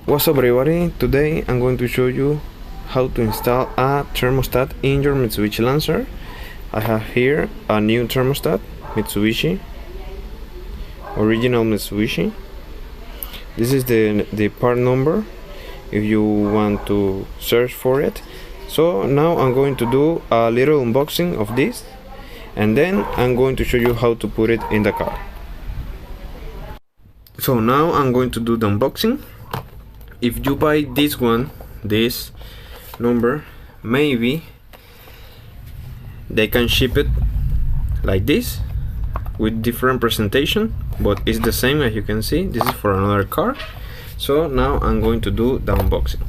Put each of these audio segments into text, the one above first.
What's up everybody, today I'm going to show you how to install a thermostat in your Mitsubishi Lancer. I have here a new thermostat, Mitsubishi, original Mitsubishi. This is the part number if you want to search for it. So now I'm going to do a little unboxing of this and then I'm going to show you how to put it in the car. So now I'm going to do the unboxing. If you buy this one, this number, maybe they can ship it like this with different presentation, but it's the same. As you can see, this is for another car. So now I'm going to do the unboxing.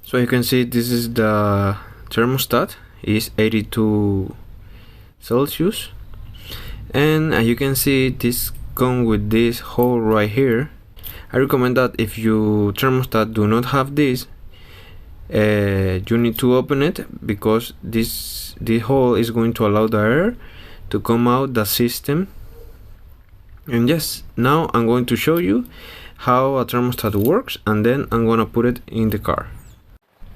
So you can see this is the thermostat, is 82 Celsius, and as you can see this comes with this hole right here. I recommend that if your thermostat do not have this, you need to open it, because this hole is going to allow the air to come out the system. And yes, now I'm going to show you how a thermostat works and then I'm gonna put it in the car.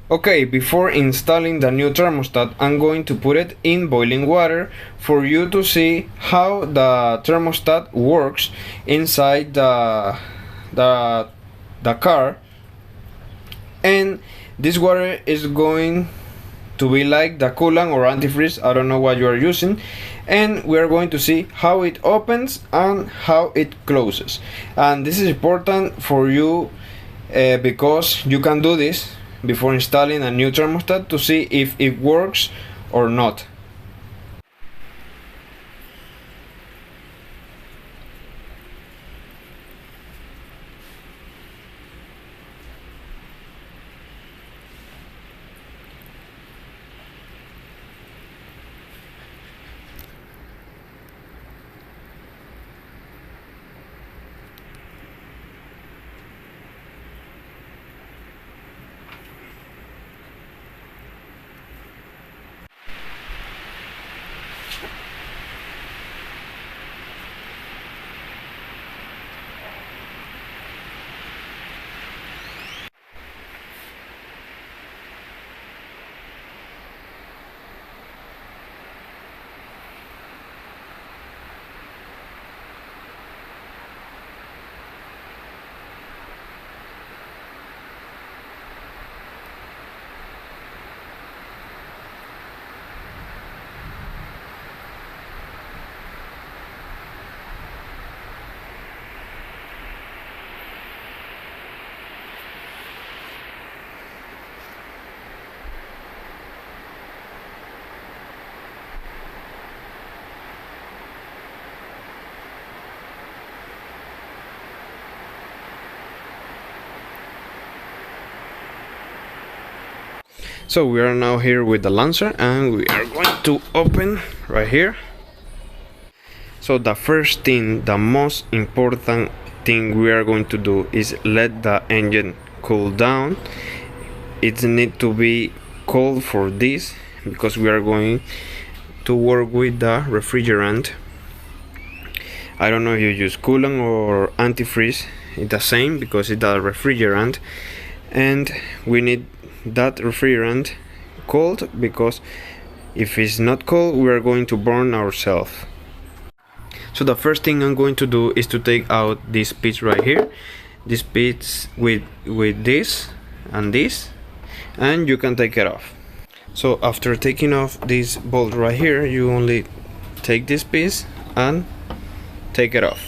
Okay, before installing the new thermostat, I'm going to put it in boiling water for you to see how the thermostat works inside the car. And this water is going to be like the coolant or antifreeze, I don't know what you are using, and we are going to see how it opens and how it closes. And this is important for you because you can do this before installing a new thermostat to see if it works or not. So we are now here with the Lancer and we are going to open right here. So the first thing, the most important thing we are going to do is let the engine cool down. It needs to be cold for this because we are going to work with the refrigerant. I don't know if you use coolant or antifreeze, it's the same because it's the refrigerant, and we need that refrigerant cold, because if it's not cold we are going to burn ourselves. So the first thing I'm going to do is to take out this piece right here, this piece with this and this, and you can take it off. So after taking off this bolt right here, you only take this piece and take it off.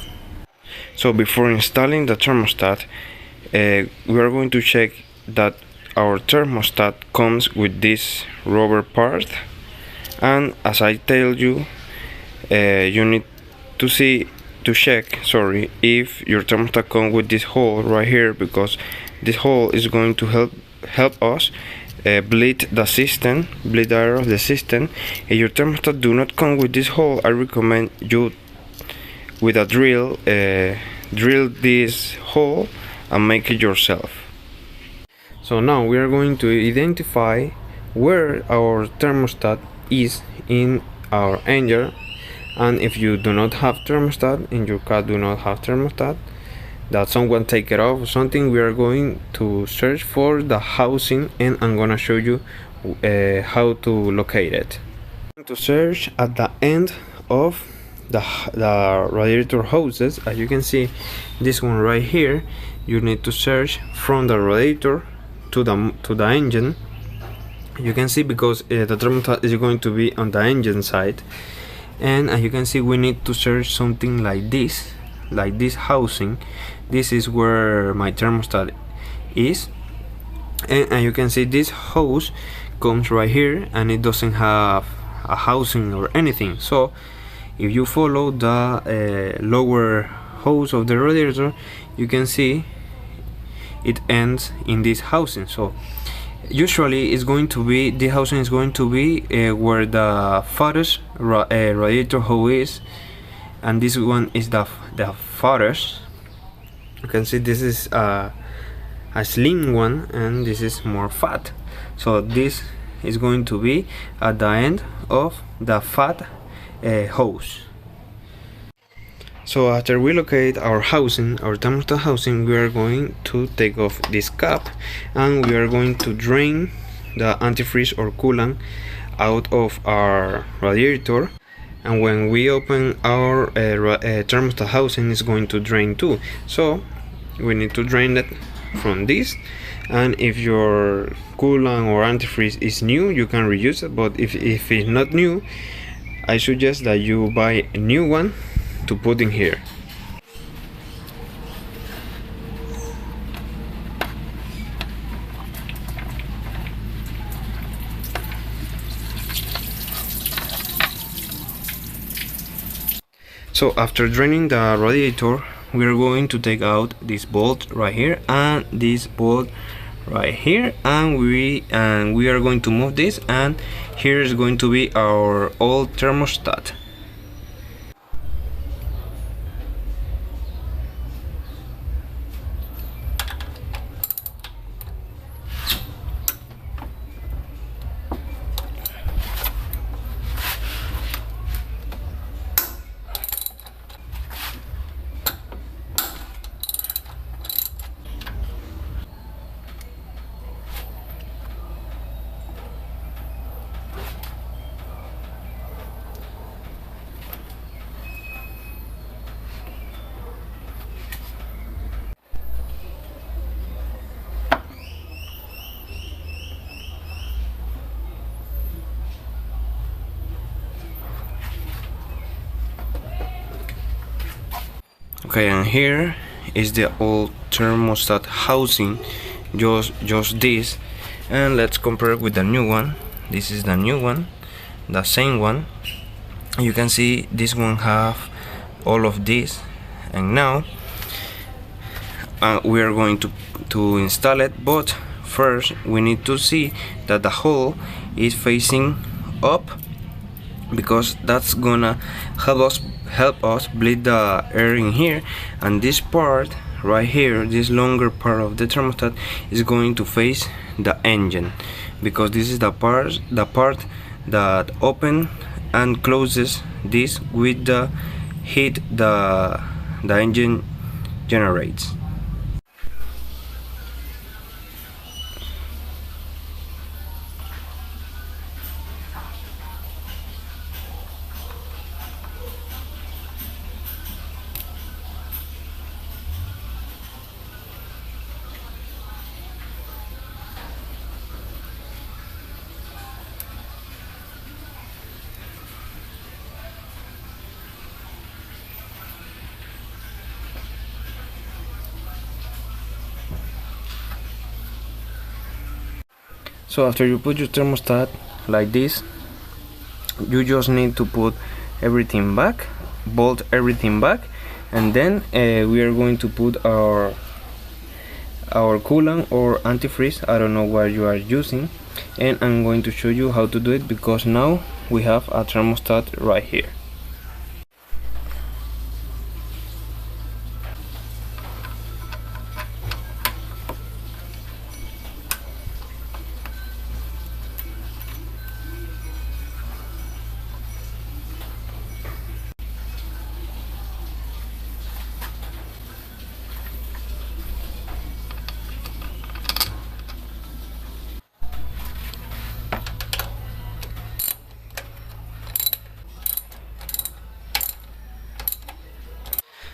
So before installing the thermostat, we are going to check that our thermostat comes with this rubber part And as I tell you, you need to check, sorry, if your thermostat comes with this hole right here, because this hole is going to help us bleed the air of the system. If your thermostat do not come with this hole, I recommend you with a drill drill this hole and make it yourself. So now we are going to identify where our thermostat is in our engine, and if you do not have thermostat and your car do not have thermostat, that someone take it off or something, we are going to search for the housing, and I'm gonna show you how to locate it. To search at the end of the radiator hoses. As you can see, this one right here, you need to search from the radiator to the engine. You can see, because the thermostat is going to be on the engine side, and as you can see, we need to search something like this housing. This is where my thermostat is, and as you can see, this hose comes right here and it doesn't have a housing or anything. So if you follow the lower hose of the radiator, you can see it ends in this housing. So usually it's going to be, the housing is going to be where the farthest radiator hose is, and this one is the farthest. You can see this is a slim one and this is more fat, so this is going to be at the end of the fat hose. So after we locate our housing, our thermostat housing, we are going to take off this cap and we are going to drain the antifreeze or coolant out of our radiator. And when we open our thermostat housing, is going to drain too. So we need to drain it from this. And if your coolant or antifreeze is new, you can reuse it. But if it's not new, I suggest that you buy a new one to put in here. So after draining the radiator, we are going to take out this bolt right here and this bolt right here, and we are going to move this, and here is going to be our old thermostat. Okay, and here is the old thermostat housing, just this, and let's compare it with the new one. This is the new one, the same one. You can see this one have all of this, and now we are going to install it. But first we need to see that the hole is facing up, because that's gonna help us bleed the air in here. And this part right here, this longer part of the thermostat, is going to face the engine, because this is the part that open and closes this with the heat the engine generates. So after you put your thermostat like this, you just need to put everything back, bolt everything back, and then we are going to put our coolant or antifreeze, I don't know what you are using, and I'm going to show you how to do it, because now we have a thermostat right here.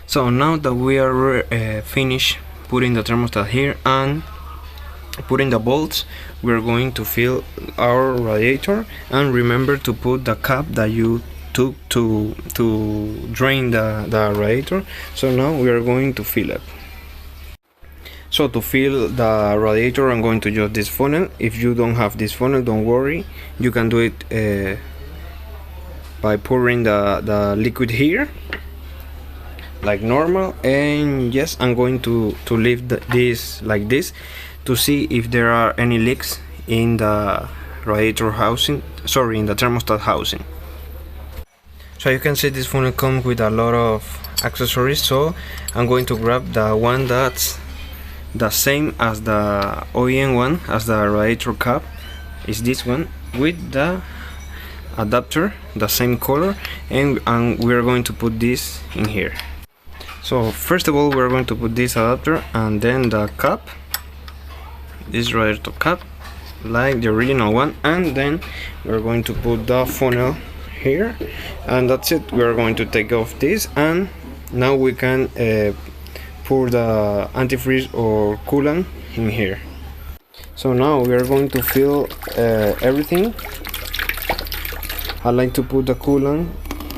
So now that we are finished putting the thermostat here and putting the bolts, we're going to fill our radiator, and remember to put the cap that you took to drain the radiator. So now we are going to fill it. So to fill the radiator, I'm going to use this funnel. If you don't have this funnel, don't worry, you can do it by pouring the liquid here like normal. And yes, I'm going to leave this like this to see if there are any leaks in the radiator housing, sorry, in the thermostat housing. So you can see this funnel comes with a lot of accessories, so I'm going to grab the one that's the same as the OEM one, as the radiator cap is this one, with the adapter, the same color, and we're going to put this in here. So first of all, we're going to put this adapter and then the cap, this radiator cap, like the original one, and then we're going to put the funnel here, and that's it. We're going to take off this, and now we can pour the antifreeze or coolant in here. So now we are going to fill everything. I like to put the coolant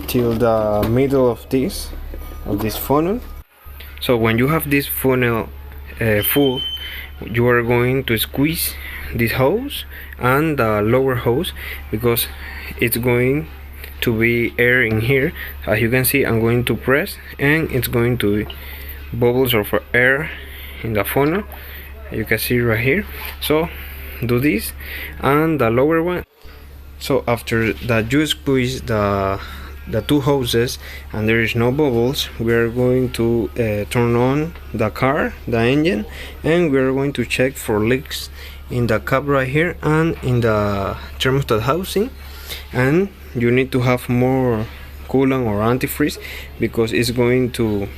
till the middle of this funnel. So when you have this funnel full, you are going to squeeze this hose and the lower hose, because it's going to be air in here. As you can see, I'm going to press and it's going to be bubbles of air in the funnel, you can see right here. So do this and the lower one. So after that you squeeze the two hoses and there is no bubbles, we are going to turn on the car, the engine, and we are going to check for leaks in the cap right here and in the thermostat housing. And you need to have more coolant or antifreeze, because it's going to,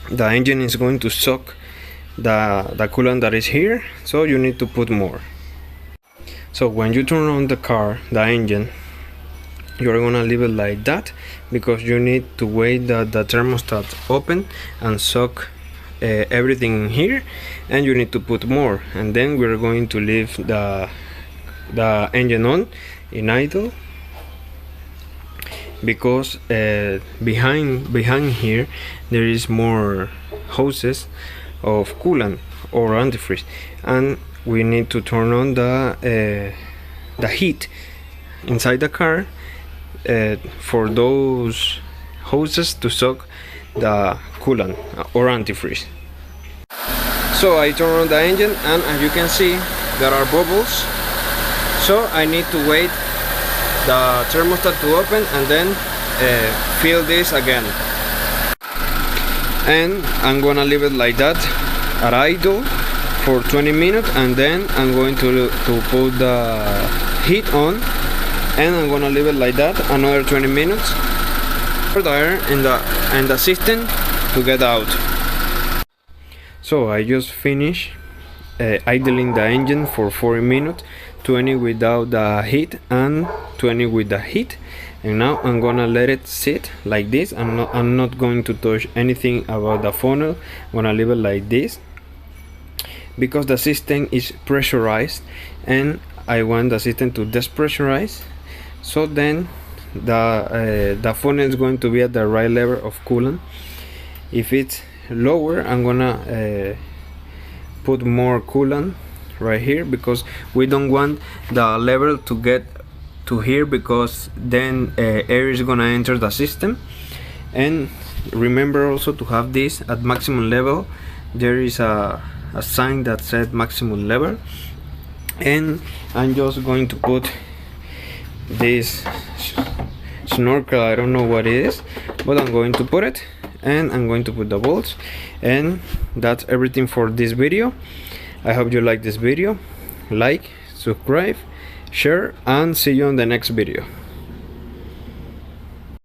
the engine is going to suck the coolant that is here, so you need to put more. So when you turn on the car, the engine, you're gonna leave it like that, because you need to wait that the thermostat open and suck everything in here, and you need to put more. And then we're going to leave the engine on in idle, because behind here there is more hoses of coolant or antifreeze, and we need to turn on the heat inside the car for those hoses to suck the coolant or antifreeze. So I turn on the engine, and as you can see, there are bubbles, so I need to wait the thermostat to open and then fill this again. And I'm gonna leave it like that at idle for 20 minutes, and then I'm going to put the heat on, and I'm gonna leave it like that another 20 minutes for the air and the system to get out. So I just finished idling the engine for 40 minutes, 20 without the heat and 20 with the heat, and now I'm gonna let it sit like this. I'm not going to touch anything about the funnel. I'm gonna leave it like this, because the system is pressurized and I want the system to despressurize, so then the funnel is going to be at the right level of coolant. If it's lower, I'm gonna put more coolant right here, because we don't want the level to get to here, because then air is gonna enter the system. And remember also to have this at maximum level. There is a sign that said maximum level, and I'm just going to put this snorkel, I don't know what it is, but I'm going to put it, and I'm going to put the bolts. And that's everything for this video. I hope you like this video. Like, subscribe, share, and see you on the next video.